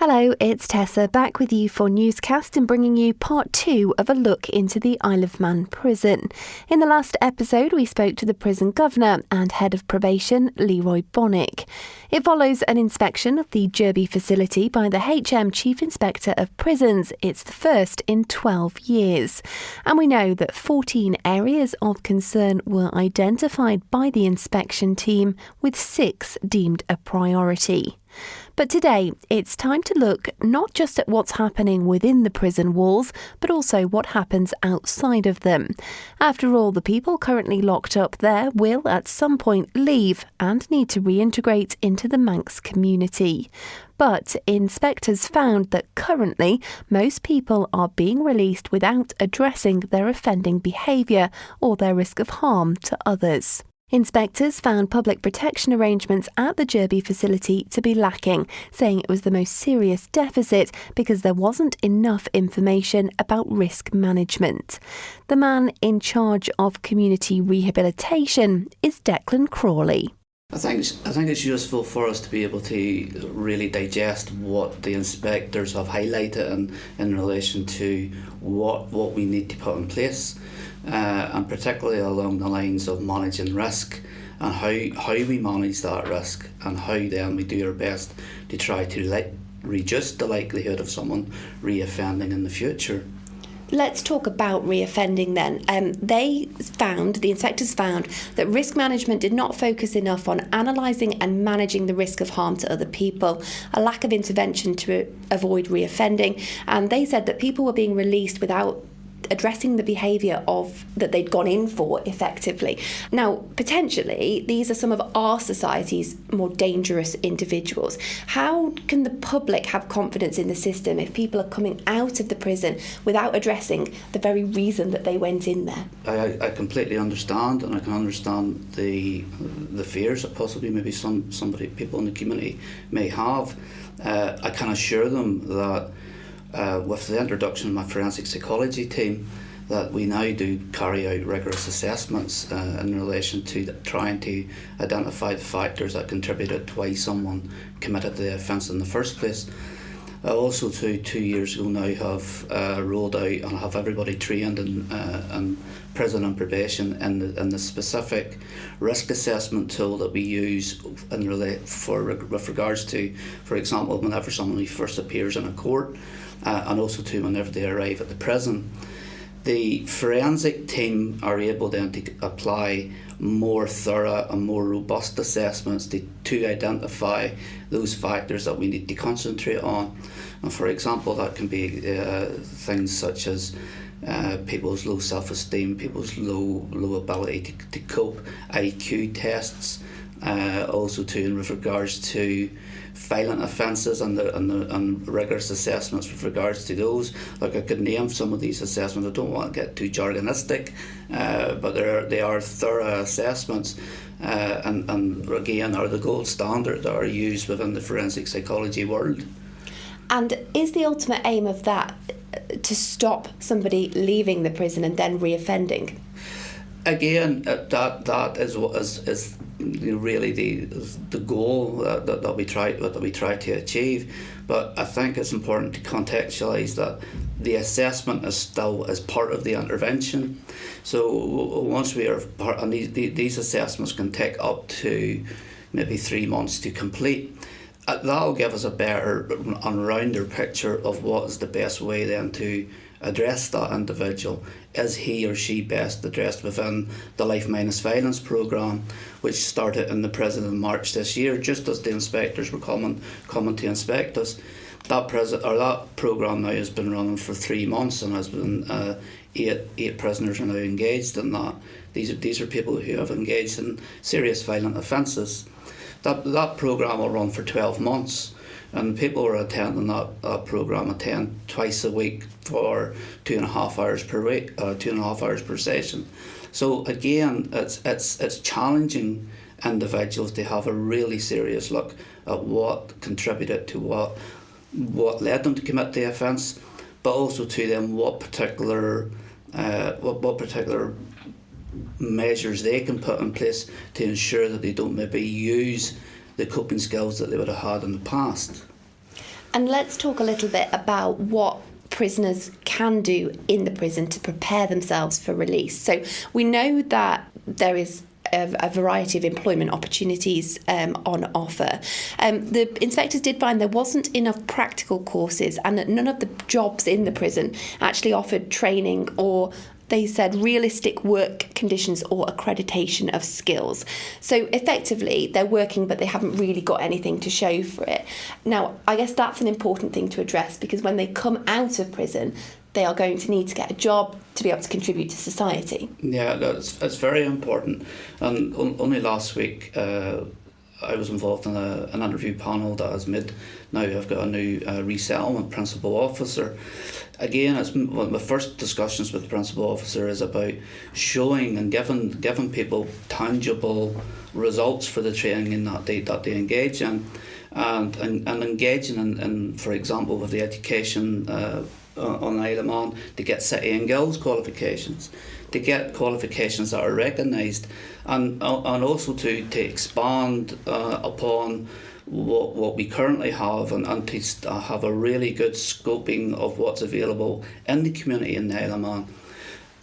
Hello, it's Tessa back with you for Newscast and bringing you part 2 of a look into the Isle of Man prison. In the last episode, we spoke to the prison governor and head of probation, Leroy Bonnick. It follows an inspection of the Jurby facility by the HM Chief Inspector of Prisons. It's the first in 12 years. And we know that 14 areas of concern were identified by the inspection team, with 6 deemed a priority. But today, it's time to look not just at what's happening within the prison walls, but also what happens outside of them. After all, the people currently locked up there will at some point leave and need to reintegrate into the Manx community. But inspectors found that currently most people are being released without addressing their offending behaviour or their risk of harm to others. Inspectors found public protection arrangements at the Jurby facility to be lacking, saying it was the most serious deficit because there wasn't enough information about risk management. The man in charge of community rehabilitation is Declan Crawley. I think it's useful for us to be able to really digest what the inspectors have highlighted in relation to what we need to put in place. And particularly along the lines of managing risk and how we manage that risk and how then we do our best to try to reduce the likelihood of someone reoffending in the future. Let's talk about reoffending then. The inspectors found that risk management did not focus enough on analysing and managing the risk of harm to other people, a lack of intervention to avoid reoffending, and they said that people were being released without addressing the behaviour that they'd gone in for effectively. Now, potentially, these are some of our society's more dangerous individuals. How can the public have confidence in the system if people are coming out of the prison without addressing the very reason that they went in there? I completely understand, and I can understand the fears that possibly maybe people in the community may have. I can assure them that with the introduction of my forensic psychology team, that we now do carry out rigorous assessments in relation to trying to identify the factors that contributed to why someone committed the offence in the first place. I also, 2 years ago now, have rolled out and have everybody trained in prison and probation in the specific risk assessment tool that we use with regards to, for example, whenever somebody first appears in a court, and also to whenever they arrive at the prison. The forensic team are able then to apply more thorough and more robust assessments to identify those factors that we need to concentrate on. And for example, that can be things such as people's low self-esteem, people's low ability to cope, IQ tests, also with regards to violent offences and rigorous assessments with regards to those. Like, I could name some of these assessments. I don't want to get too jargonistic, but they are thorough assessments, and again are the gold standard that are used within the forensic psychology world. And is the ultimate aim of that to stop somebody leaving the prison and then reoffending? Again, that is what is really the goal that we try to achieve. But I think it's important to contextualise that the assessment is still as part of the intervention. So once we are part, and these assessments can take up to maybe 3 months to complete. That'll give us a better and rounder picture of what is the best way then to address that individual. Is he or she best addressed within the Life Minus Violence programme, which started in the prison in March this year, just as the inspectors were coming to inspect us. That programme now has been running for 3 months and has been eight prisoners are now engaged in that. These are people who have engaged in serious violent offences. That programme will run for 12 months, and people who are attending that programme attend twice a week for 2.5 hours per week, 2.5 hours per session. So again, it's challenging individuals to have a really serious look at what contributed to what led them to commit the offence, but also to them what particular measures they can put in place to ensure that they don't maybe use the coping skills that they would have had in the past. And let's talk a little bit about what prisoners can do in the prison to prepare themselves for release. So we know that there is a variety of employment opportunities on offer. The inspectors did find there wasn't enough practical courses, and that none of the jobs in the prison actually offered training or, they said, realistic work conditions or accreditation of skills. So effectively, they're working, but they haven't really got anything to show for it. Now, I guess that's an important thing to address, because when they come out of prison, they are going to need to get a job to be able to contribute to society. Yeah, that's very important. And only last week, I was involved in an interview panel that has made. Now I've got a new resettlement principal officer. Again, it's one of my first discussions with the principal officer is about showing and giving people tangible results for the training that they engage in, and engaging in, for example, with the education on Isle of Man, to get City and Guilds qualifications, to get qualifications that are recognised, and also to expand upon what we currently have, and to have a really good scoping of what's available in the community in the Isle of Man.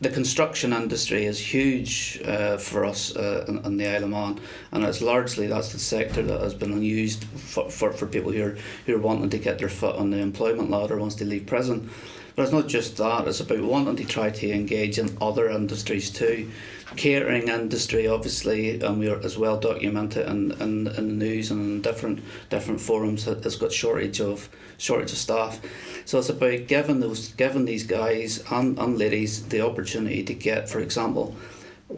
The construction industry is huge for us in the Isle of Man, and that's the sector that has been used for people who are wanting to get their foot on the employment ladder once they leave prison. But it's not just that, it's about wanting to try to engage in other industries too. Catering industry, obviously, and we are as well documented in the news and in different forums, has got shortage of staff. So it's about giving these guys and ladies the opportunity to get, for example,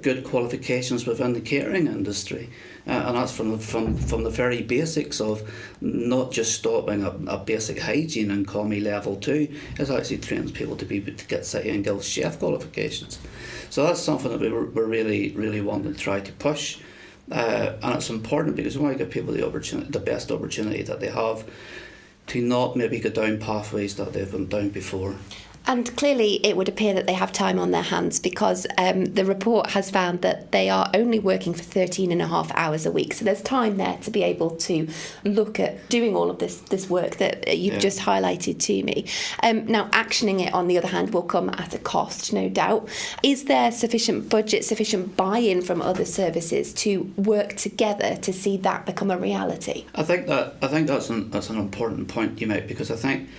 good qualifications within the catering industry, and that's from the very basics of not just stopping at basic hygiene and COMI level 2. It actually trains people to get City and Guilds chef qualifications. So that's something that we're really wanting to try to push, and it's important because we want to give people the best opportunity that they have to not maybe go down pathways that they've been down before. And clearly it would appear that they have time on their hands, because the report has found that they are only working for 13 and a half hours a week. So there's time there to be able to look at doing all of this work that you've just highlighted to me. Now, actioning it, on the other hand, will come at a cost, no doubt. Is there sufficient budget, sufficient buy-in from other services to work together to see that become a reality? I think that's an important point you make, because I think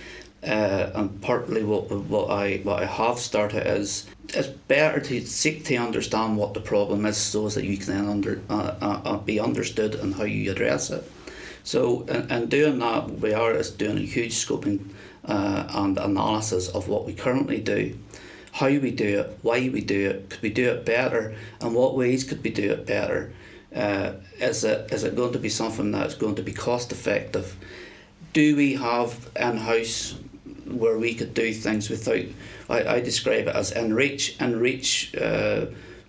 and partly what I have started is it's better to seek to understand what the problem is, so that you can then be understood and how you address it. So in doing that, we are doing a huge scoping and analysis of what we currently do, how we do it, why we do it, could we do it better, and what ways could we do it better. Is it going to be something that's going to be cost effective? Do we have in-house where we could do things without, I describe it as in-reach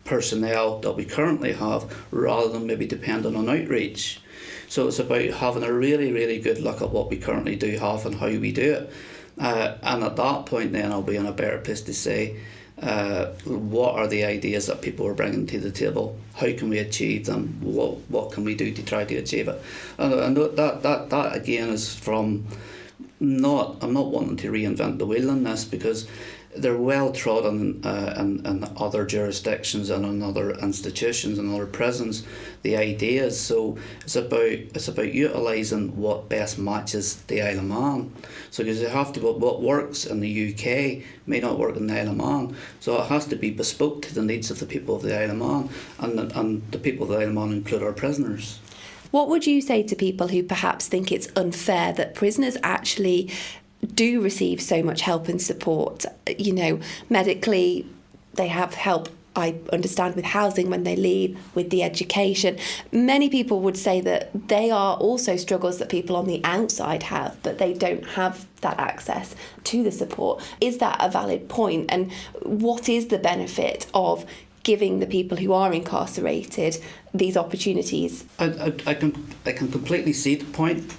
personnel that we currently have, rather than maybe depending on outreach. So it's about having a really good look at what we currently do have and how we do it. And at that point then I'll be in a better place to say what are the ideas that people are bringing to the table, how can we achieve them, what can we do to try to achieve it. And that again is from I'm not wanting to reinvent the wheel in this, because they're well trodden in other jurisdictions and in other institutions and other prisons, the ideas. So it's about utilising what best matches the Isle of Man. So because you have to, what works in the UK may not work in the Isle of Man. So it has to be bespoke to the needs of the people of the Isle of Man, and the people of the Isle of Man include our prisoners. What would you say to people who perhaps think it's unfair that prisoners actually do receive so much help and support? You know, medically, they have help, I understand, with housing when they leave, with the education. Many people would say that they are also struggles that people on the outside have, but they don't have that access to the support. Is that a valid point? And what is the benefit of giving the people who are incarcerated these opportunities? I can completely see the point,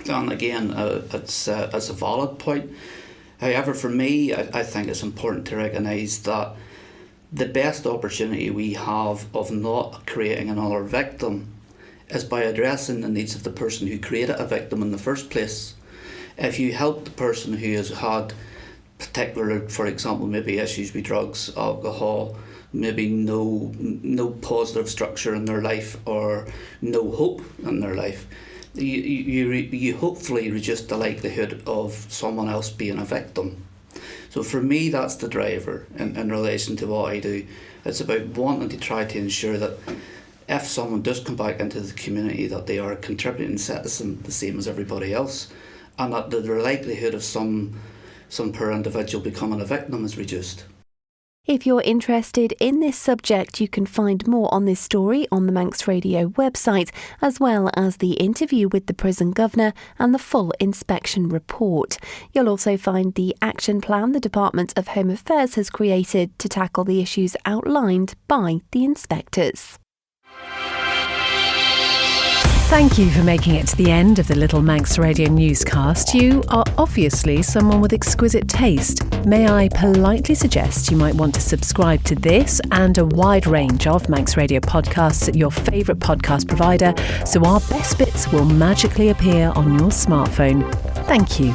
and again, it's a valid point. However, for me, I think it's important to recognise that the best opportunity we have of not creating another victim is by addressing the needs of the person who created a victim in the first place. if you help the person who has had particular, for example, maybe issues with drugs, alcohol, maybe no positive structure in their life or no hope in their life, you hopefully reduce the likelihood of someone else being a victim. So for me, that's the driver in relation to what I do. It's about wanting to try to ensure that if someone does come back into the community, that they are a contributing citizen the same as everybody else, and that the likelihood of some poor individual becoming a victim is reduced. If you're interested in this subject, you can find more on this story on the Manx Radio website, as well as the interview with the prison governor and the full inspection report. You'll also find the action plan the Department of Home Affairs has created to tackle the issues outlined by the inspectors. Thank you for making it to the end of the Little Manx Radio newscast. You are obviously someone with exquisite taste. May I politely suggest you might want to subscribe to this and a wide range of Manx Radio podcasts at your favourite podcast provider, so our best bits will magically appear on your smartphone. Thank you.